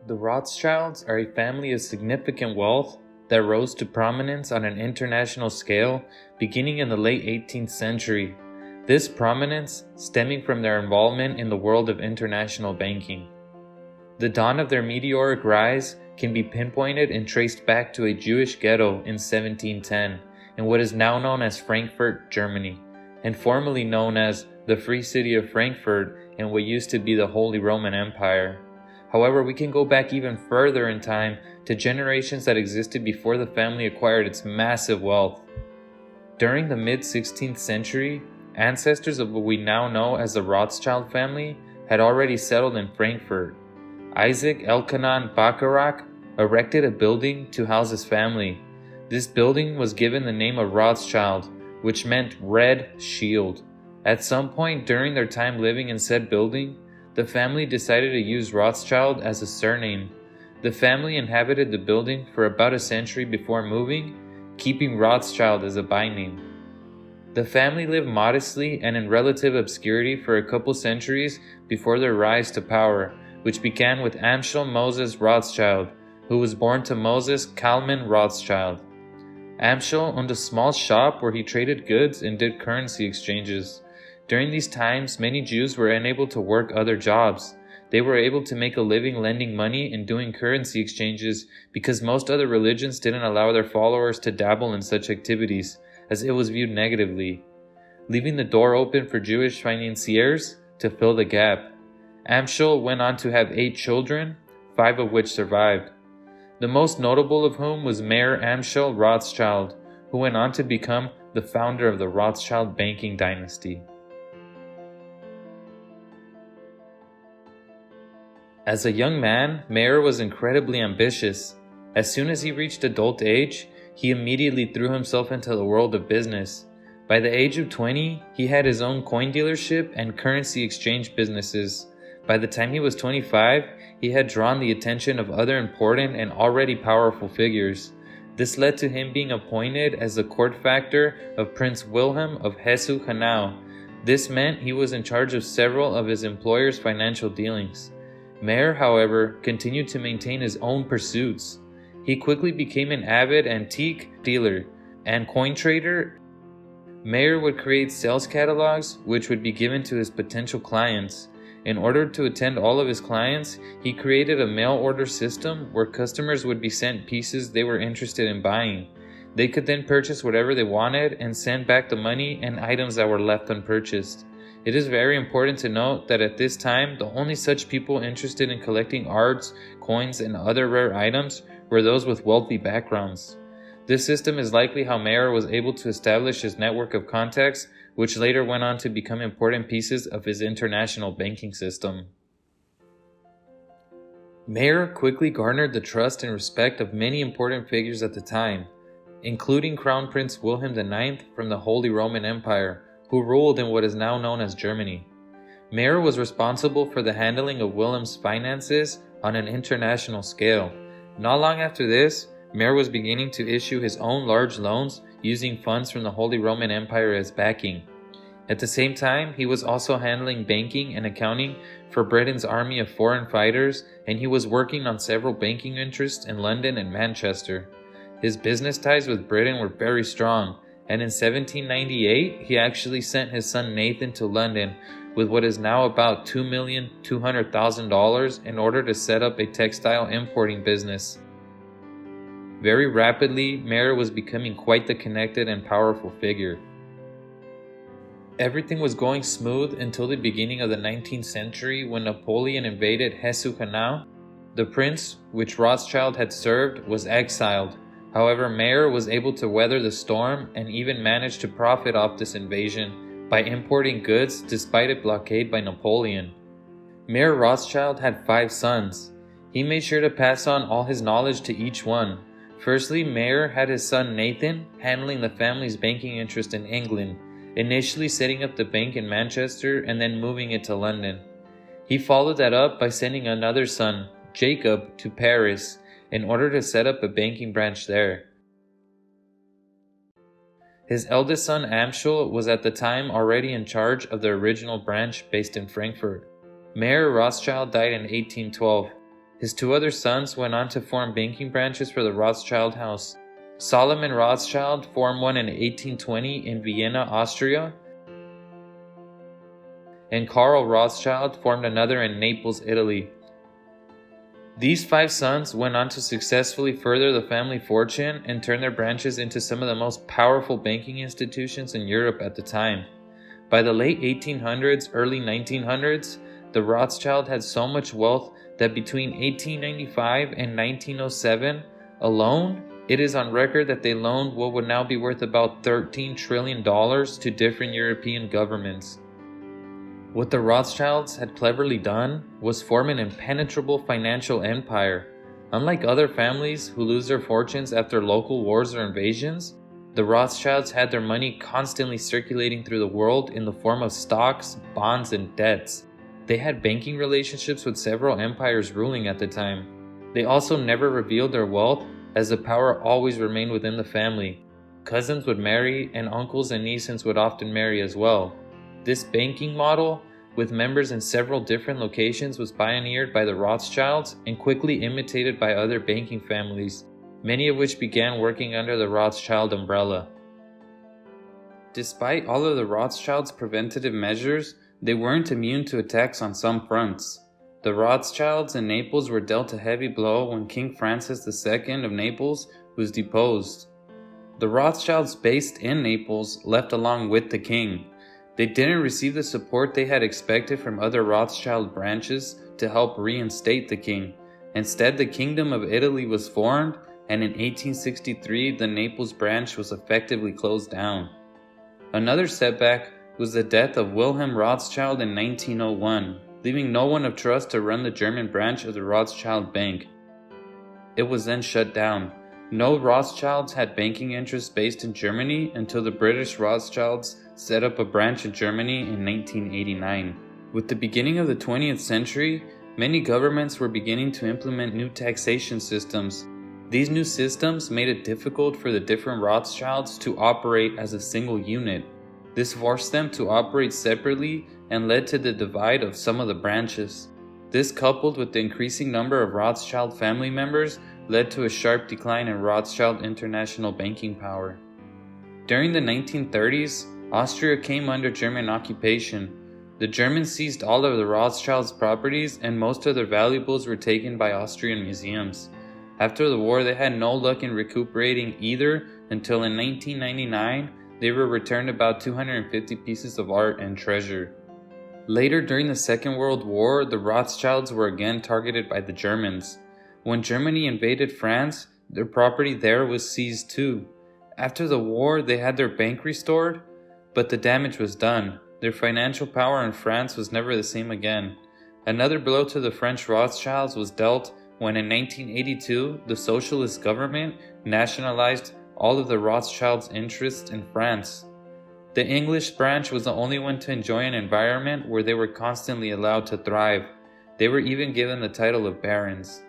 The Rothschilds are a family of significant wealth that rose to prominence on an international scale beginning in the late 18th century. This prominence stemming from their involvement in the world of international banking. The dawn of their meteoric rise can be pinpointed and traced back to a Jewish ghetto in 1710 in what is now known as Frankfurt, Germany, and formerly known as the Free City of Frankfurt in what used to be the Holy Roman Empire. However, we can go back even further in time to generations that existed before the family acquired its massive wealth. During the mid-16th century, ancestors of what we now know as the Rothschild family had already settled in Frankfurt. Isaac Elkanan Bacharach erected a building to house his family. This building was given the name of Rothschild, which meant Red Shield. At some point during their time living in said building, the family decided to use Rothschild as a surname. The family inhabited the building for about a century before moving, keeping Rothschild as a byname. The family lived modestly and in relative obscurity for a couple centuries before their rise to power, which began with Amschel Moses Rothschild, who was born to Moses Kalman Rothschild. Amschel owned a small shop where he traded goods and did currency exchanges. During these times, many Jews were unable to work other jobs. They were able to make a living lending money and doing currency exchanges because most other religions didn't allow their followers to dabble in such activities, as it was viewed negatively, leaving the door open for Jewish financiers to fill the gap. Amschel went on to have 8 children, 5 of which survived. The most notable of whom was Mayer Amschel Rothschild, who went on to become the founder of the Rothschild banking dynasty. As a young man, Mayer was incredibly ambitious. As soon as he reached adult age, he immediately threw himself into the world of business. By the age of 20, he had his own coin dealership and currency exchange businesses. By the time he was 25, he had drawn the attention of other important and already powerful figures. This led to him being appointed as the court factor of Prince Wilhelm of Hesse-Hanau. This meant he was in charge of several of his employer's financial dealings. Mayer, however, continued to maintain his own pursuits. He quickly became an avid antique dealer and coin trader. Mayer would create sales catalogs which would be given to his potential clients. In order to attend all of his clients, he created a mail order system where customers would be sent pieces they were interested in buying. They could then purchase whatever they wanted and send back the money and items that were left unpurchased. It is very important to note that at this time, the only such people interested in collecting arts, coins, and other rare items were those with wealthy backgrounds. This system is likely how Mayer was able to establish his network of contacts, which later went on to become important pieces of his international banking system. Mayer quickly garnered the trust and respect of many important figures at the time, including Crown Prince Wilhelm IX from the Holy Roman Empire, who ruled in what is now known as Germany. Mayer was responsible for the handling of Wilhelm's finances on an international scale. Not long after this, Mayer was beginning to issue his own large loans using funds from the Holy Roman Empire as backing. At the same time, he was also handling banking and accounting for Britain's army of foreign fighters, and he was working on several banking interests in London and Manchester. His business ties with Britain were very strong, and in 1798, he actually sent his son Nathan to London with what is now about $2,200,000 in order to set up a textile importing business. Very rapidly, Mayer was becoming quite the connected and powerful figure. Everything was going smooth until the beginning of the 19th century when Napoleon invaded Hesse-Hanau. The prince, which Rothschild had served, was exiled. However, Mayer was able to weather the storm and even managed to profit off this invasion by importing goods despite a blockade by Napoleon. Mayer Rothschild had 5 sons. He made sure to pass on all his knowledge to each one. Firstly, Mayer had his son Nathan handling the family's banking interest in England, initially setting up the bank in Manchester and then moving it to London. He followed that up by sending another son, Jacob, to Paris in order to set up a banking branch there. His eldest son Amschel was at the time already in charge of the original branch based in Frankfurt. Mayer Rothschild died in 1812. His two other sons went on to form banking branches for the Rothschild house. Solomon Rothschild formed one in 1820 in Vienna, Austria, and Karl Rothschild formed another in Naples, Italy. These 5 sons went on to successfully further the family fortune and turn their branches into some of the most powerful banking institutions in Europe at the time. By the late 1800s, early 1900s, the Rothschild had so much wealth that between 1895 and 1907 alone, it is on record that they loaned what would now be worth about $13 trillion to different European governments. What the Rothschilds had cleverly done was form an impenetrable financial empire. Unlike other families who lose their fortunes after local wars or invasions, the Rothschilds had their money constantly circulating through the world in the form of stocks, bonds, and debts. They had banking relationships with several empires ruling at the time. They also never revealed their wealth, as the power always remained within the family. Cousins would marry, and uncles and nieces would often marry as well. This banking model, with members in several different locations, was pioneered by the Rothschilds and quickly imitated by other banking families, many of which began working under the Rothschild umbrella. Despite all of the Rothschilds' preventative measures, they weren't immune to attacks on some fronts. The Rothschilds in Naples were dealt a heavy blow when King Francis II of Naples was deposed. The Rothschilds based in Naples left along with the king. They didn't receive the support they had expected from other Rothschild branches to help reinstate the king. Instead, the Kingdom of Italy was formed, and in 1863 the Naples branch was effectively closed down. Another setback was the death of Wilhelm Rothschild in 1901, leaving no one of trust to run the German branch of the Rothschild Bank. It was then shut down. No Rothschilds had banking interests based in Germany until the British Rothschilds set up a branch in Germany in 1989. With the beginning of the 20th century, many governments were beginning to implement new taxation systems. These new systems made it difficult for the different Rothschilds to operate as a single unit. This forced them to operate separately and led to the divide of some of the branches. This, coupled with the increasing number of Rothschild family members, led to a sharp decline in Rothschild international banking power. During the 1930s, Austria came under German occupation. The Germans seized all of the Rothschilds' properties, and most of their valuables were taken by Austrian museums. After the war, they had no luck in recuperating either until in 1999, they were returned about 250 pieces of art and treasure. Later, during the Second World War, the Rothschilds were again targeted by the Germans. When Germany invaded France, their property there was seized too. After the war, they had their bank restored, but the damage was done. Their financial power in France was never the same again. Another blow to the French Rothschilds was dealt when in 1982, the socialist government nationalized all of the Rothschilds' interests in France. The English branch was the only one to enjoy an environment where they were constantly allowed to thrive. They were even given the title of barons.